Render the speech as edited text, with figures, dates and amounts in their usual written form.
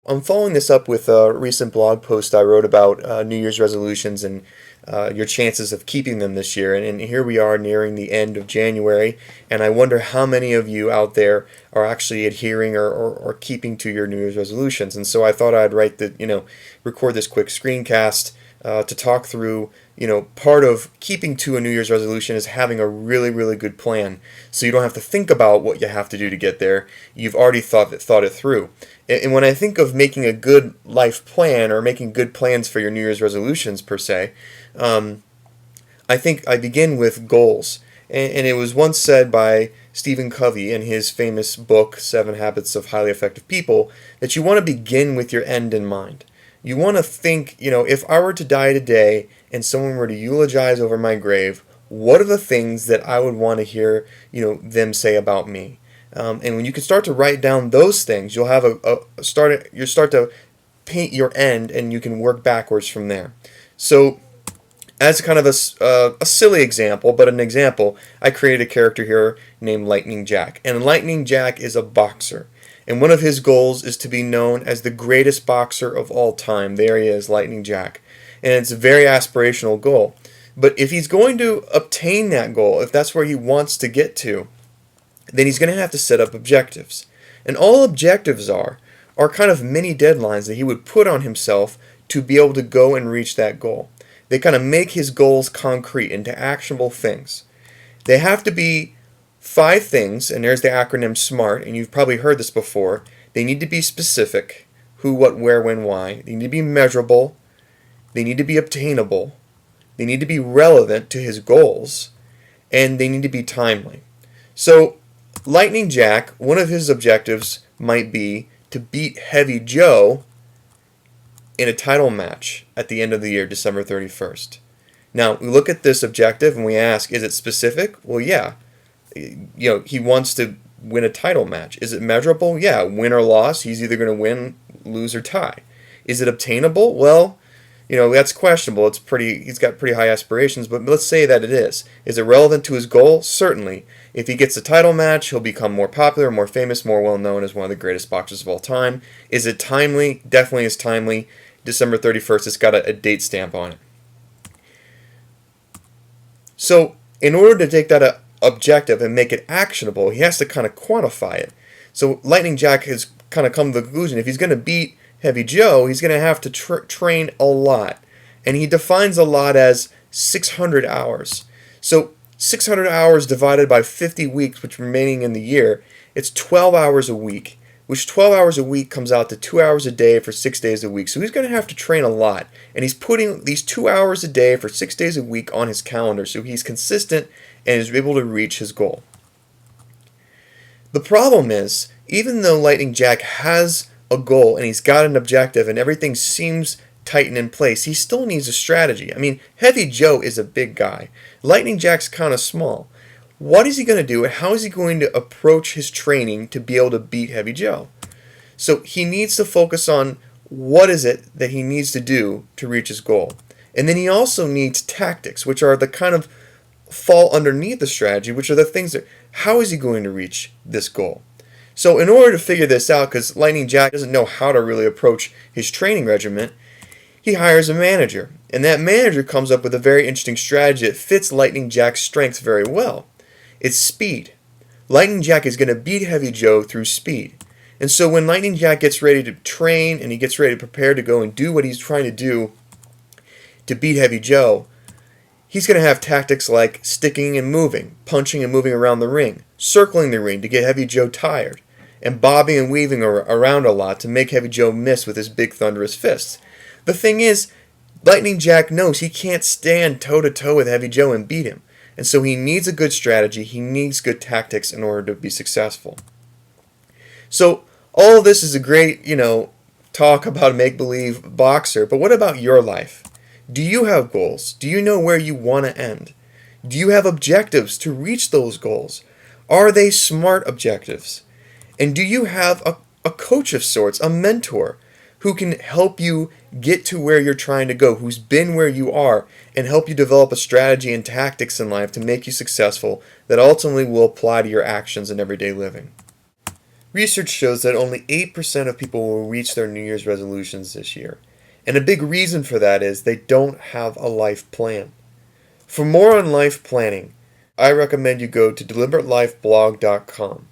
I'm following this up with a recent blog post I wrote about New Year's resolutions and your chances of keeping them this year. And here we are nearing the end of January, and I wonder how many of you out there are actually adhering or keeping to your New Year's resolutions. And so I thought I'd record this quick screencast to talk through, part of keeping to a New Year's resolution is having a really, really good plan. So you don't have to think about what you have to do to get there. You've already thought it through. And when I think of making a good life plan or making good plans for your New Year's resolutions per se, I think I begin with goals. And it was once said by Stephen Covey in his famous book, 7 Habits of Highly Effective People, that you want to begin with your end in mind. You want to think, if I were to die today and someone were to eulogize over my grave, what are the things that I would want to hear, them say about me? And when you can start to write down those things, you'll have you start to paint your end, and you can work backwards from there. So, as kind of a silly example, but an example, I created a character here named Lightning Jack. And Lightning Jack is a boxer. And one of his goals is to be known as the greatest boxer of all time. There he is, Lightning Jack. And it's a very aspirational goal. But if he's going to obtain that goal, if that's where he wants to get to, then he's going to have to set up objectives. And all objectives are kind of mini deadlines that he would put on himself to be able to go and reach that goal. They kind of make his goals concrete into actionable things. They have to be 5 things, and there's the acronym SMART, and you've probably heard this before. They need to be specific: who, what, where, when, why. They need to be measurable. They need to be obtainable. They need to be relevant to his goals, and they need to be timely. So, Lightning Jack, one of his objectives might be to beat Heavy Joe in a title match at the end of the year, December 31st. Now, we look at this objective and we ask, is it specific? Well, yeah. He wants to win a title match. Is it measurable? Yeah, win or loss, he's either going to win, lose, or tie. Is it obtainable? Well, that's questionable. He's got pretty high aspirations, but let's say that it is. Is it relevant to his goal? Certainly. If he gets a title match, he'll become more popular, more famous, more well-known as one of the greatest boxers of all time. Is it timely? Definitely is timely. December 31st, it's got a date stamp on it. So, in order to take that objective and make it actionable, he has to kind of quantify it. So Lightning Jack has kind of come to the conclusion, if he's going to beat Heavy Joe, he's going to have to train a lot. And he defines a lot as 600 hours. So 600 hours divided by 50 weeks, which remaining in the year, it's 12 hours a week, which 12 hours a week comes out to 2 hours a day for 6 days a week. So he's going to have to train a lot. And he's putting these 2 hours a day for 6 days a week on his calendar, so he's consistent and is able to reach his goal. The problem is, even though Lightning Jack has a goal and he's got an objective and everything seems tight and in place, he still needs a strategy. I mean, Heavy Joe is a big guy. Lightning Jack's kind of small. What is he going to do, and how is he going to approach his training to be able to beat Heavy Joe? So he needs to focus on what is it that he needs to do to reach his goal. And then he also needs tactics, which are the kind of fall underneath the strategy, which are the things that, how is he going to reach this goal? So in order to figure this out, because Lightning Jack doesn't know how to really approach his training regimen, he hires a manager. And that manager comes up with a very interesting strategy that fits Lightning Jack's strengths very well. It's speed. Lightning Jack is going to beat Heavy Joe through speed. And so when Lightning Jack gets ready to train and he gets ready to prepare to go and do what he's trying to do to beat Heavy Joe, he's going to have tactics like sticking and moving, punching and moving around the ring, circling the ring to get Heavy Joe tired, and bobbing and weaving around a lot to make Heavy Joe miss with his big thunderous fists. The thing is, Lightning Jack knows he can't stand toe-to-toe with Heavy Joe and beat him. And so he needs a good strategy, he needs good tactics in order to be successful. So all of this is a great, talk about a make-believe boxer, but what about your life? Do you have goals? Do you know where you want to end? Do you have objectives to reach those goals? Are they SMART objectives? And do you have a coach of sorts, a mentor, who can help you get to where you're trying to go, who's been where you are, and help you develop a strategy and tactics in life to make you successful that ultimately will apply to your actions in everyday living? Research shows that only 8% of people will reach their New Year's resolutions this year. And a big reason for that is they don't have a life plan. For more on life planning, I recommend you go to deliberatelifeblog.com.